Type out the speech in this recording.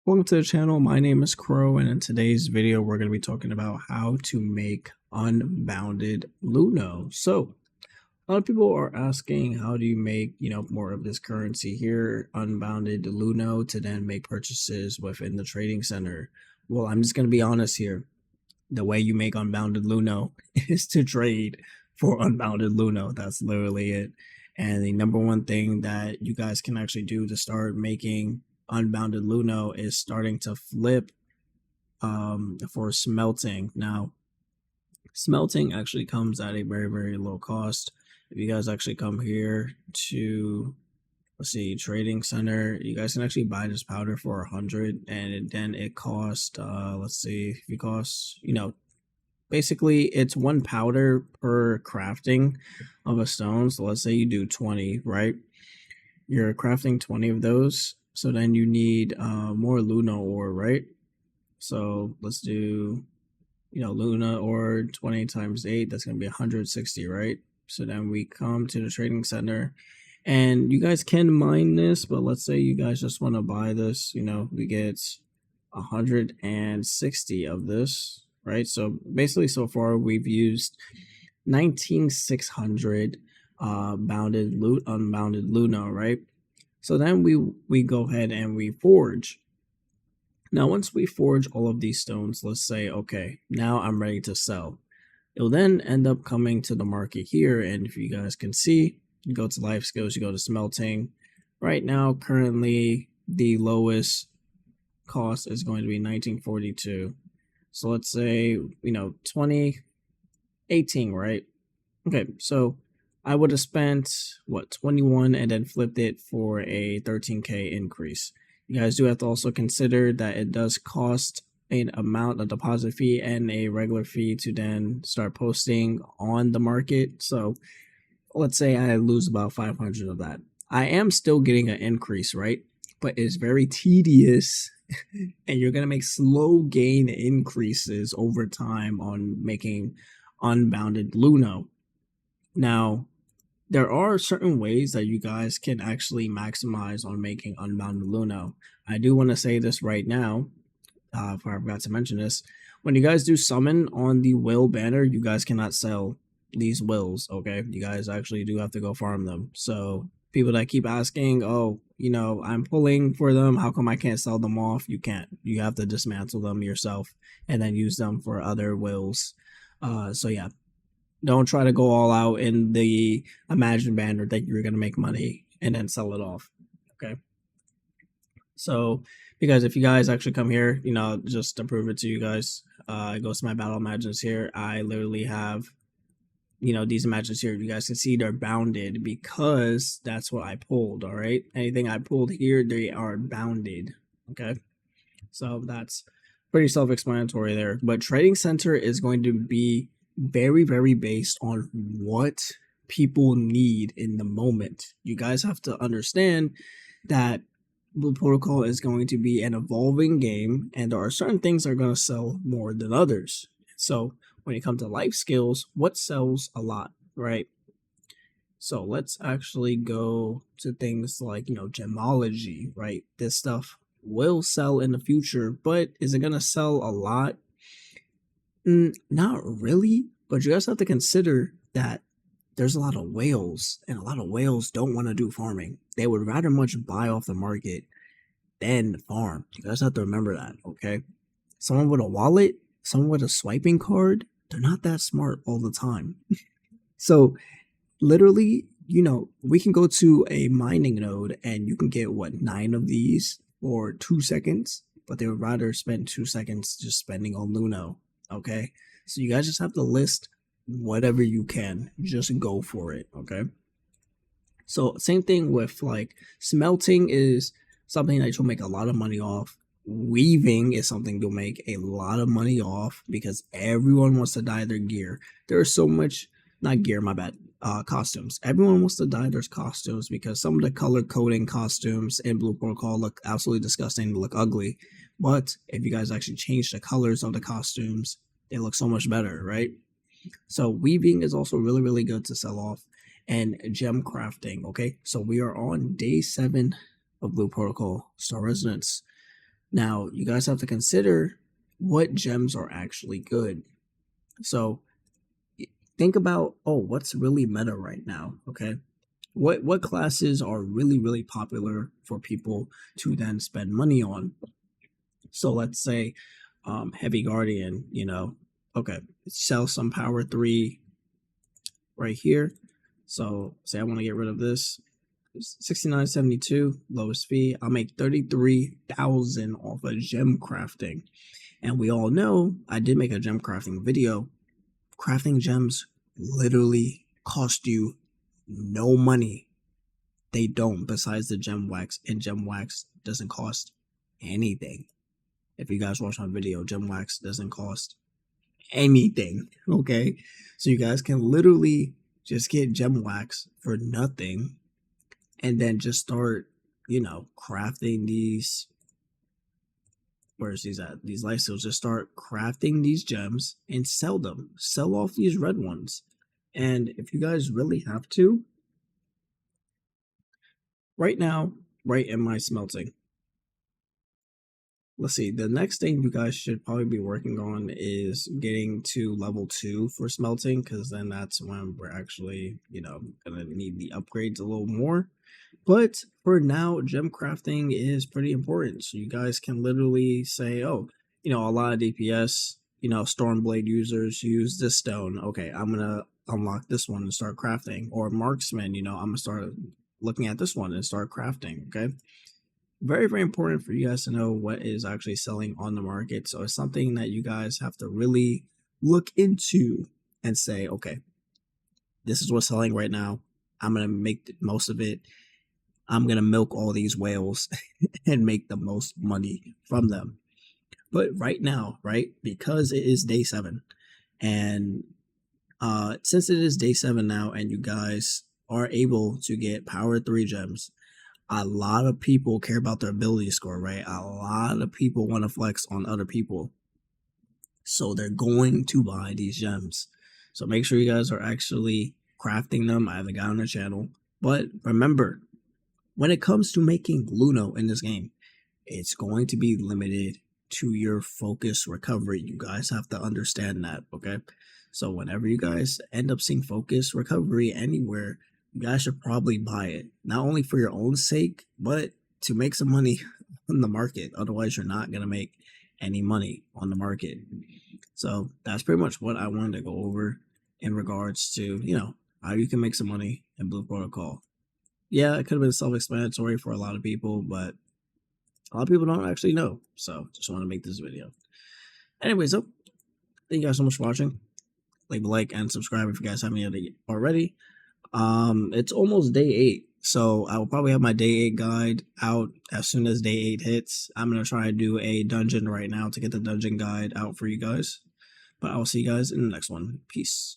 Welcome to the channel. My name is Crow, and in today's video, we're going to be talking about how to make unbounded Luno. So, a lot of people are asking, how do you make, more of this currency here, unbounded Luno, to then make purchases within the trading center? Well, I'm just going to be honest here. The way you make unbounded Luno is to trade for unbounded Luno. That's literally it. And the number one thing that you guys can actually do to start making unbounded Luno is starting to flip for smelting. Now, smelting actually comes at a very, very low cost. If you guys actually come here to, let's see, trading center, you guys can actually buy this powder for 100, and then it costs let's see, if it costs, basically it's one powder per crafting of a stone. So let's say you do 20, right? You're crafting 20 of those, so then you need more Luno ore, right? So let's do, Luna ore 20 times 8, that's going to be 160, right? So then we come to the trading center, and you guys can mine this, but let's say you guys just want to buy this, we get 160 of this, right? So basically so far we've used 19,600 unbounded Luno, right? So then we go ahead and we forge. Now, once we forge all of these stones, let's say, okay, now I'm ready to sell. It'll then end up coming to the market here. And if you guys can see, you go to life skills, you go to smelting. Right now, currently, the lowest cost is going to be 1942. So let's say, 2018, right? Okay, so I would have spent, 21 and then flipped it for a 13K increase. You guys do have to also consider that it does cost an amount, a deposit fee and a regular fee to then start posting on the market. So let's say I lose about 500 of that. I am still getting an increase, right? But it's very tedious and you're going to make slow gain increases over time on making unbounded Luno. Now, there are certain ways that you guys can actually maximize on making unbounded Luno. I do want to say this right now, if I forgot to mention this. When you guys do summon on the will banner, you guys cannot sell these wills, okay? You guys actually do have to go farm them. So people that keep asking, oh, I'm pulling for them, how come I can't sell them off? You can't. You have to dismantle them yourself and then use them for other wills. So yeah. Don't try to go all out in the Imagine banner that you're going to make money and then sell it off. Okay. So, because if you guys actually come here, just to prove it to you guys, it goes to my battle imagines here. I literally have, these imagines here. You guys can see they're bounded because that's what I pulled. All right. Anything I pulled here, they are bounded. Okay. So that's pretty self-explanatory there. But Trading Center is going to be very, very based on what people need in the moment. You guys have to understand that Blue Protocol is going to be an evolving game, and there are certain things that are going to sell more than others. So when it comes to life skills, what sells a lot, right? So let's actually go to things like, gemology, right? This stuff will sell in the future, but is it going to sell a lot? Not really, but you guys have to consider that there's a lot of whales, and a lot of whales don't want to do farming. They would rather much buy off the market than farm. You guys have to remember that, okay? Someone with a wallet, someone with a swiping card, they're not that smart all the time. So literally, we can go to a mining node and you can get, 9 of these for 2 seconds, but they would rather spend 2 seconds just spending on Luno. Okay, so you guys just have to list whatever you can, just go for it. Okay, so same thing with like smelting is something that you'll make a lot of money off. Weaving is something you'll make a lot of money off because everyone wants to dye their gear. There's so much, not gear, my bad, costumes. Everyone wants to dye their costumes because some of the color coding costumes in Blue Protocol look absolutely disgusting, look ugly. But if you guys actually change the colors of the costumes, they look so much better, right? So weaving is also really, really good to sell off. And gem crafting, okay? So we are on day 7 of Blue Protocol Star Resonance. Now, you guys have to consider what gems are actually good. So think about, oh, what's really meta right now, okay? What classes are really popular for people to then spend money on? So let's say heavy guardian, okay, sell some power 3 right here. So say I want to get rid of this, 69.72 lowest fee. I'll make 33,000 off of gem crafting. And we all know I did make a gem crafting video. Crafting gems literally cost you no money. They don't, besides the gem wax, and gem wax doesn't cost anything. If you guys watch my video, gem wax doesn't cost anything. Okay, so you guys can literally just get gem wax for nothing, and then just start, crafting these. Where's these at? These life steals. Just start crafting these gems and sell them. Sell off these red ones. And if you guys really have to, right now, right in my smelting, let's see, the next thing you guys should probably be working on is getting to level 2 for smelting, because then that's when we're actually, gonna need the upgrades a little more. But for now, gem crafting is pretty important. So you guys can literally say, oh, a lot of DPS, Stormblade users use this stone. Okay, I'm gonna unlock this one and start crafting. Or marksman, I'm gonna start looking at this one and start crafting. Okay, very important for you guys to know what is actually selling on the market. So it's something that you guys have to really look into and say, okay, this is what's selling right now. I'm gonna make the most of it. I'm gonna milk all these whales and make the most money from them. But right now, right, because it is day 7, and since it is day 7 now, and you guys are able to get power 3 gems, a lot of people care about their ability score, right? A lot of people want to flex on other people. So they're going to buy these gems. So make sure you guys are actually crafting them. I have a guy on the channel. But remember, when it comes to making Luno in this game, it's going to be limited to your focus recovery. You guys have to understand that, okay? So whenever you guys end up seeing focus recovery anywhere, you guys should probably buy it. Not only for your own sake, but to make some money on the market. Otherwise, you're not going to make any money on the market. So that's pretty much what I wanted to go over in regards to, how you can make some money in Blue Protocol. Yeah, it could have been self-explanatory for a lot of people, but a lot of people don't actually know. So just want to make this video. Anyways, so thank you guys so much for watching. Leave a like and subscribe if you guys haven't already. It's almost day 8, so I will probably have my day 8 guide out as soon as day 8 hits. I'm gonna try to do a dungeon right now to get the dungeon guide out for you guys. But I will see you guys in the next one. Peace.